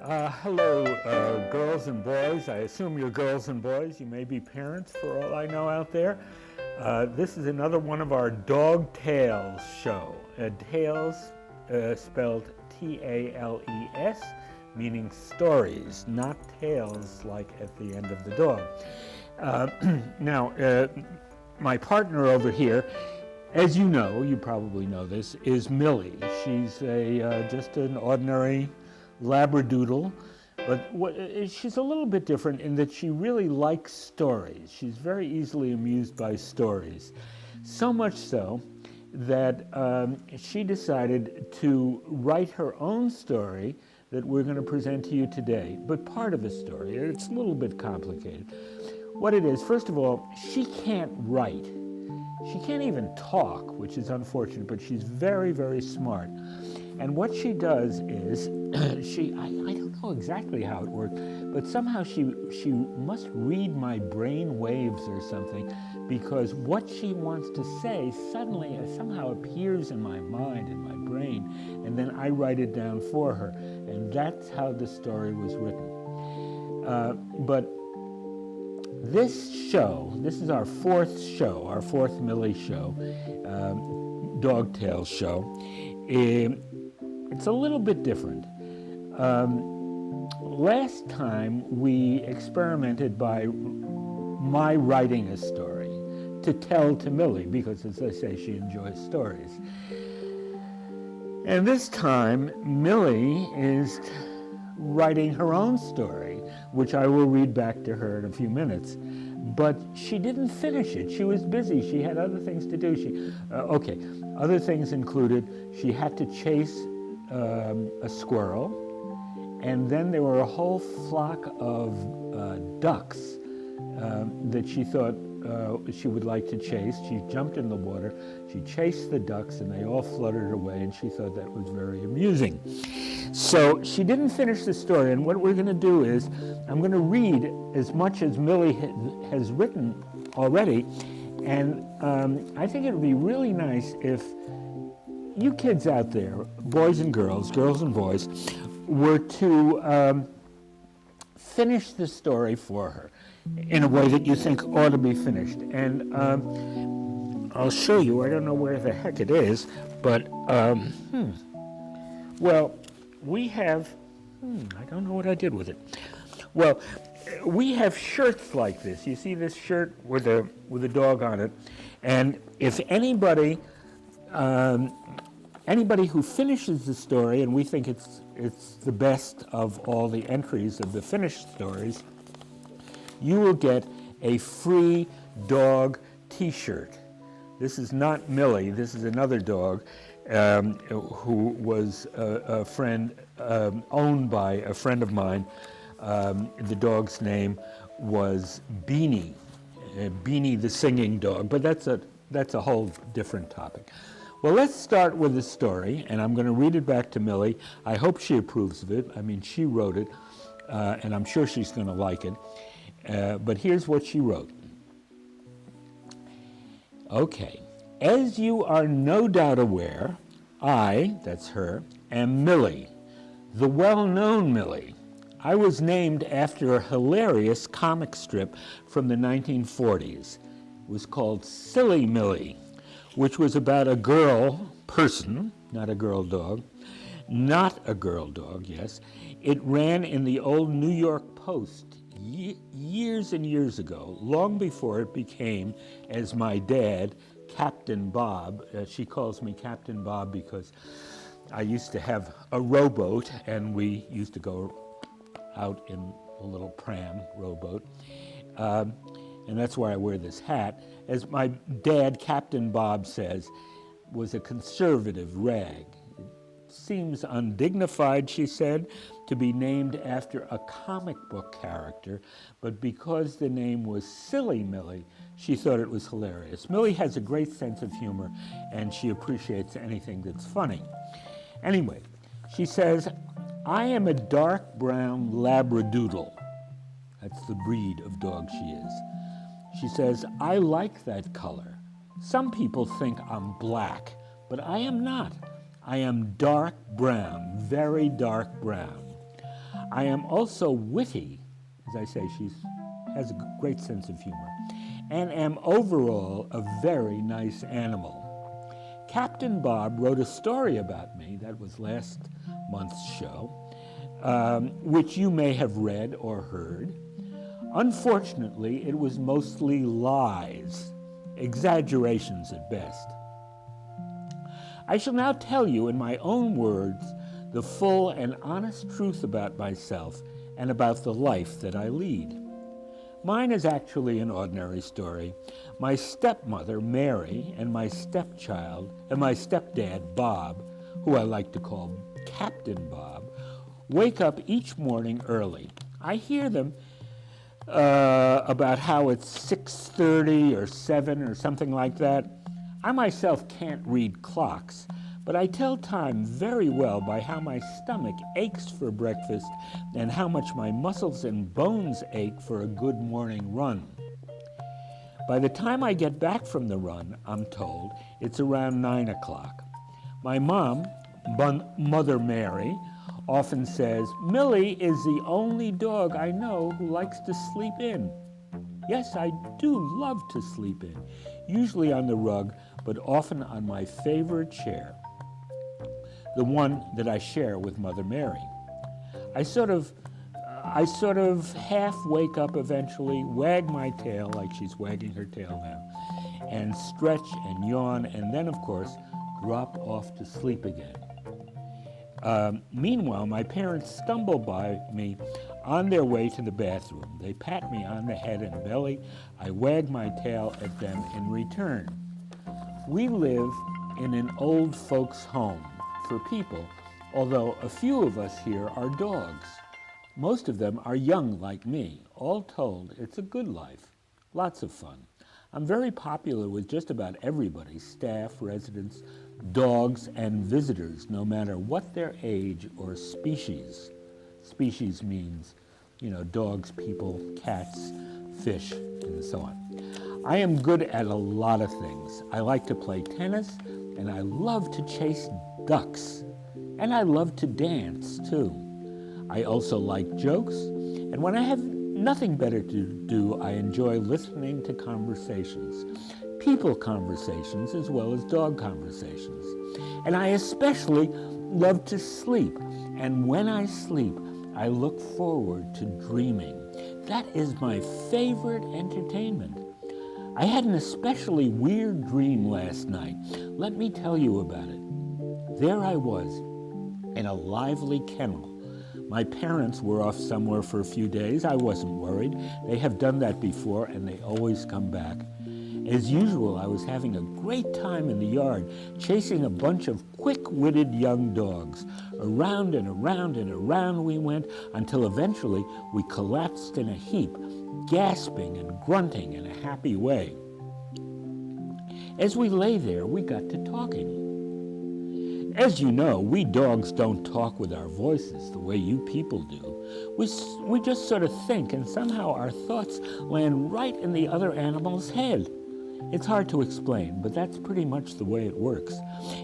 Hello, girls and boys. I assume you're girls and boys. You may be parents, for all I know out there. This is another one of our Dog Tales show. Tales, spelled T-A-L-E-S, meaning stories, not tales like at the end of the dog. Now, my partner over here, as you know, you probably know this, is Millie. She's just an ordinary Labradoodle, but she's a little bit different in that she really likes stories. She's very easily amused by stories. So much so that she decided to write her own story that we're going to present to you today, but part of a story. It's a little bit complicated. What it is, first of all, she can't write. She can't even talk, which is unfortunate, but she's very, very smart. And what she does is, I don't know exactly how it works, but somehow she must read my brain waves or something, because what she wants to say suddenly somehow appears in my mind, in my brain, and then I write it down for her. And that's how the story was written. But this show, this is our fourth show, our fourth Millie show, Dog Tales show. It's a little bit different. Last time we experimented by my writing a story to tell to Millie, because as I say, she enjoys stories. And this time, Millie is writing her own story, which I will read back to her in a few minutes. But she didn't finish it. She was busy. She had other things to do. Other things included she had to chase a squirrel, and then there were a whole flock of ducks that she thought she would like to chase. She jumped in the water, she chased the ducks, and they all fluttered away, and she thought that was very amusing. So she didn't finish the story, and what we're going to do is I'm going to read as much as Millie has written already, and I think it would be really nice if you kids out there, boys and girls and boys, were to finish the story for her in a way that you think ought to be finished. And I'll show you. I don't know where the heck it is, but well, we have. I don't know what I did with it. Well, we have shirts like this. You see this shirt with a dog on it, and if anybody who finishes the story, and we think it's the best of all the entries of the finished stories, you will get a free dog T-shirt. This is not Millie. This is another dog who was a friend, owned by a friend of mine. The dog's name was Beanie, Beanie the singing dog, but that's a whole different topic. Well, let's start with the story, and I'm going to read it back to Millie. I hope she approves of it. I mean, she wrote it, and I'm sure she's going to like it. But here's what she wrote. Okay. As you are no doubt aware, I, that's her, am Millie, the well-known Millie. I was named after a hilarious comic strip from the 1940s. It was called Silly Millie, which was about a girl person, not a girl dog, yes. It ran in the old New York Post years and years ago, long before it became, as my dad, Captain Bob, she calls me Captain Bob because I used to have a rowboat, and we used to go out in a little pram rowboat. And that's why I wear this hat. As my dad, Captain Bob, says, was a conservative rag. It seems undignified, she said, to be named after a comic book character, but because the name was Silly Millie, she thought it was hilarious. Millie has a great sense of humor, and she appreciates anything that's funny. Anyway, she says, I am a dark brown Labradoodle. That's the breed of dog she is. She says, I like that color. Some people think I'm black, but I am not. I am dark brown, very dark brown. I am also witty, as I say, she has a great sense of humor, and am overall a very nice animal. Captain Bob wrote a story about me, that was last month's show, which you may have read or heard. Unfortunately, it was mostly lies, exaggerations at best. I shall now tell you in my own words the full and honest truth about myself and about the life that I lead. Mine is actually an ordinary story. My stepmother, Mary, and my stepchild, and my stepdad, Bob, who I like to call Captain Bob, wake up each morning early. I hear them about how it's 6:30 or 7 or something like that. I myself can't read clocks, but I tell time very well by how my stomach aches for breakfast and how much my muscles and bones ache for a good morning run. By the time I get back from the run, I'm told, it's around 9 o'clock. My mom, Mother Mary, often says, Millie is the only dog I know who likes to sleep in. Yes, I do love to sleep in, usually on the rug, but often on my favorite chair, the one that I share with Mother Mary. I sort of half wake up eventually, wag my tail like she's wagging her tail now, and stretch and yawn, and then, of course, drop off to sleep again. Meanwhile, my parents stumble by me on their way to the bathroom. They pat me on the head and belly. I wag my tail at them in return. We live in an old folks' home for people, although a few of us here are dogs. Most of them are young like me. All told, it's a good life. Lots of fun. I'm very popular with just about everybody, staff, residents, dogs, and visitors, no matter what their age or species. Species means, dogs, people, cats, fish, and so on. I am good at a lot of things. I like to play tennis, and I love to chase ducks. And I love to dance, too. I also like jokes, and when I have nothing better to do, I enjoy listening to conversations, people conversations as well as dog conversations. And I especially love to sleep, and when I sleep, I look forward to dreaming. That is my favorite entertainment. I had an especially weird dream last night. Let me tell you about it. There I was, in a lively kennel. My parents were off somewhere for a few days. I wasn't worried. They have done that before, and they always come back. As usual, I was having a great time in the yard, chasing a bunch of quick-witted young dogs. Around and around and around we went, until eventually we collapsed in a heap, gasping and grunting in a happy way. As we lay there, we got to talking. As you know, we dogs don't talk with our voices the way you people do. We just sort of think, and somehow our thoughts land right in the other animal's head. It's hard to explain, but that's pretty much the way it works.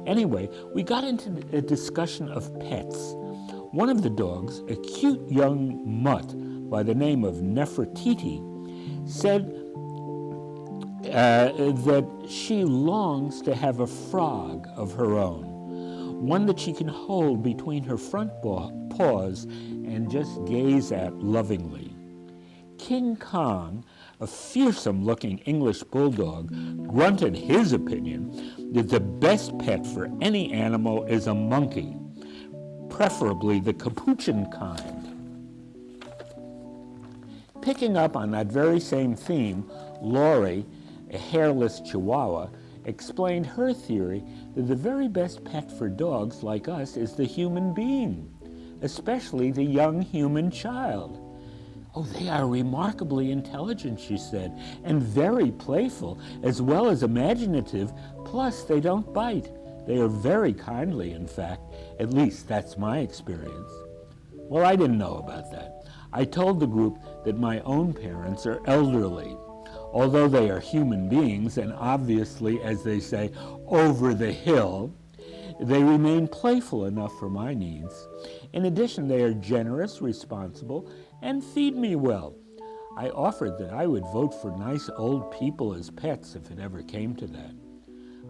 Anyway, we got into a discussion of pets. One of the dogs, a cute young mutt by the name of Nefertiti, said that she longs to have a frog of her own, one that she can hold between her front paws and just gaze at lovingly. King Kong, a fearsome-looking English bulldog, grunted his opinion that the best pet for any animal is a monkey, preferably the capuchin kind. Picking up on that very same theme, Lori, a hairless Chihuahua, explained her theory that the very best pet for dogs like us is the human being, especially the young human child. Oh, they are remarkably intelligent, she said, and very playful, as well as imaginative, plus they don't bite. They are very kindly, in fact. At least that's my experience. Well, I didn't know about that. I told the group that my own parents are elderly. Although they are human beings and obviously, as they say, over the hill, they remain playful enough for my needs. In addition, they are generous, responsible, and feed me well. I offered that I would vote for nice old people as pets if it ever came to that.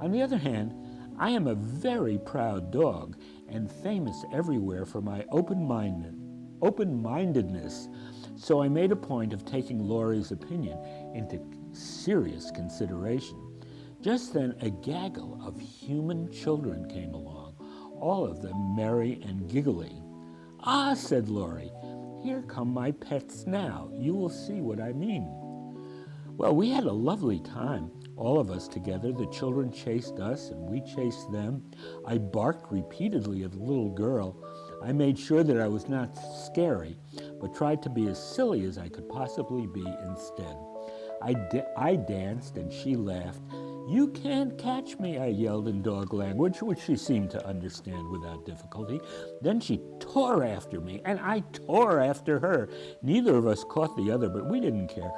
On the other hand, I am a very proud dog and famous everywhere for my open-mindedness, so I made a point of taking Laurie's opinion into serious consideration. Just then, a gaggle of human children came along, all of them merry and giggly. "Ah," said Laurie, "here come my pets now. You will see what I mean." Well, we had a lovely time, all of us together. The children chased us and we chased them. I barked repeatedly at the little girl. I made sure that I was not scary, but tried to be as silly as I could possibly be instead. I danced and she laughed. "You can't catch me," I yelled in dog language, which she seemed to understand without difficulty. Then she tore after me, and I tore after her. Neither of us caught the other, but we didn't care.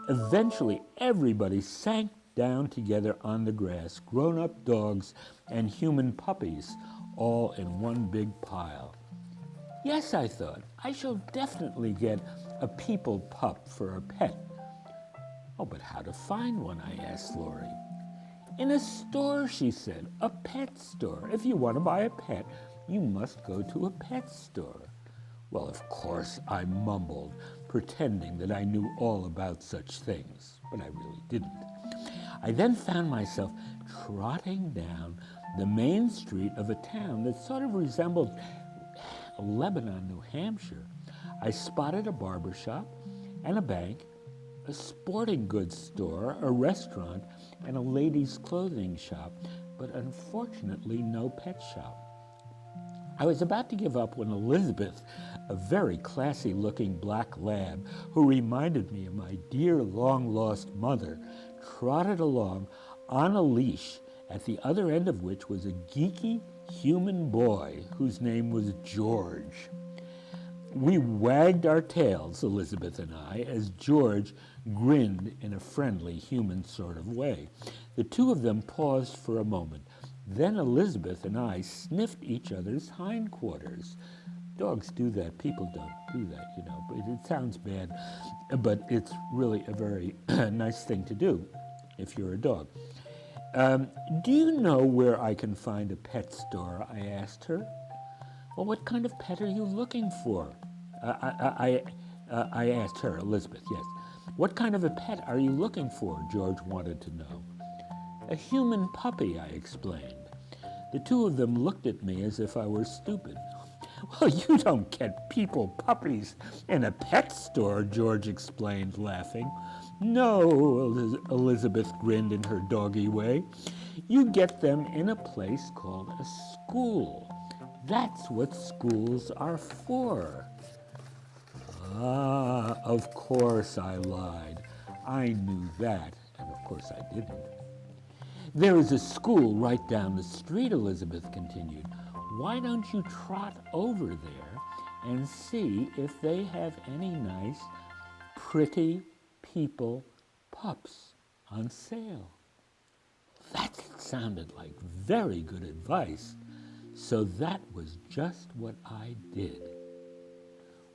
Eventually, everybody sank down together on the grass, grown-up dogs and human puppies, all in one big pile. Yes, I thought, I shall definitely get a people pup for a pet. Oh, but how to find one, I asked Laurie. In a store, she said, a pet store. If you want to buy a pet, you must go to a pet store. Well, of course, I mumbled, pretending that I knew all about such things, but I really didn't. I then found myself trotting down the main street of a town that sort of resembled Lebanon, New Hampshire. I spotted a barber shop and a bank, a sporting goods store, a restaurant, and a ladies' clothing shop, but unfortunately no pet shop. I was about to give up when Elizabeth, a very classy-looking black lab who reminded me of my dear long-lost mother, trotted along on a leash, at the other end of which was a geeky human boy whose name was George. We wagged our tails, Elizabeth and I, as George grinned in a friendly, human sort of way. The two of them paused for a moment. Then Elizabeth and I sniffed each other's hindquarters. Dogs do that. People don't do that, you know. But it sounds bad, but it's really a very nice thing to do if you're a dog. Do you know where I can find a pet store? I asked her. Well, what kind of pet are you looking for? I asked her, Elizabeth, yes. What kind of a pet are you looking for? George wanted to know. A human puppy, I explained. The two of them looked at me as if I were stupid. Well, you don't get people puppies in a pet store, George explained, laughing. No, Elizabeth grinned in her doggy way. You get them in a place called a school. That's what schools are for. Ah, of course I lied. I knew that, and of course I didn't. There is a school right down the street, Elizabeth continued. Why don't you trot over there and see if they have any nice, pretty people pups on sale? That sounded like very good advice, so that was just what I did.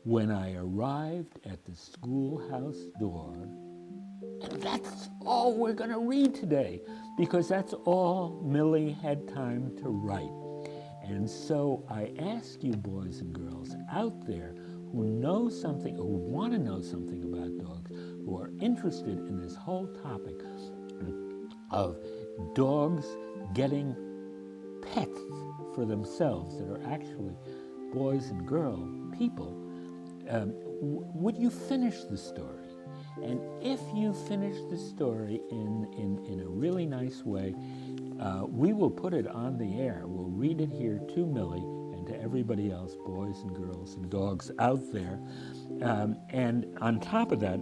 When I arrived at the schoolhouse door, and that's all we're going to read today, because that's all Millie had time to write. And so I ask you boys and girls out there who know something or who want to know something about dogs, who are interested in this whole topic of dogs getting pets for themselves that are actually boys and girl people, would you finish the story? And if you finish the story in a really nice way, we will put it on the air. We'll read it here to Millie and to everybody else, boys and girls and dogs out there. And on top of that,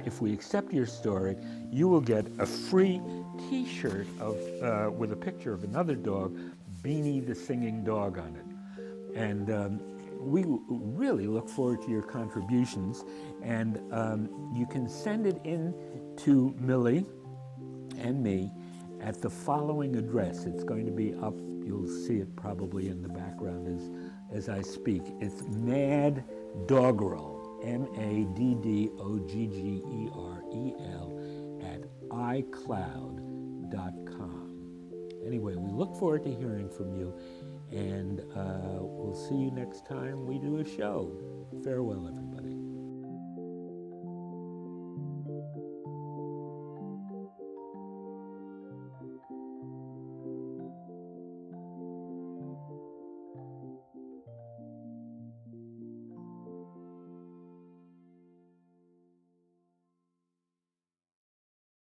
if we accept your story, you will get a free T-shirt with a picture of another dog, Beanie the Singing Dog, on it. And we really look forward to your contributions, and you can send it in to Millie and me at the following address. It's going to be up, you'll see it probably in the background as I speak. It's Mad Doggerel, MADDOGGEREL at iCloud.com. Anyway, we look forward to hearing from you, and we'll see you next time we do a show. Farewell, everybody.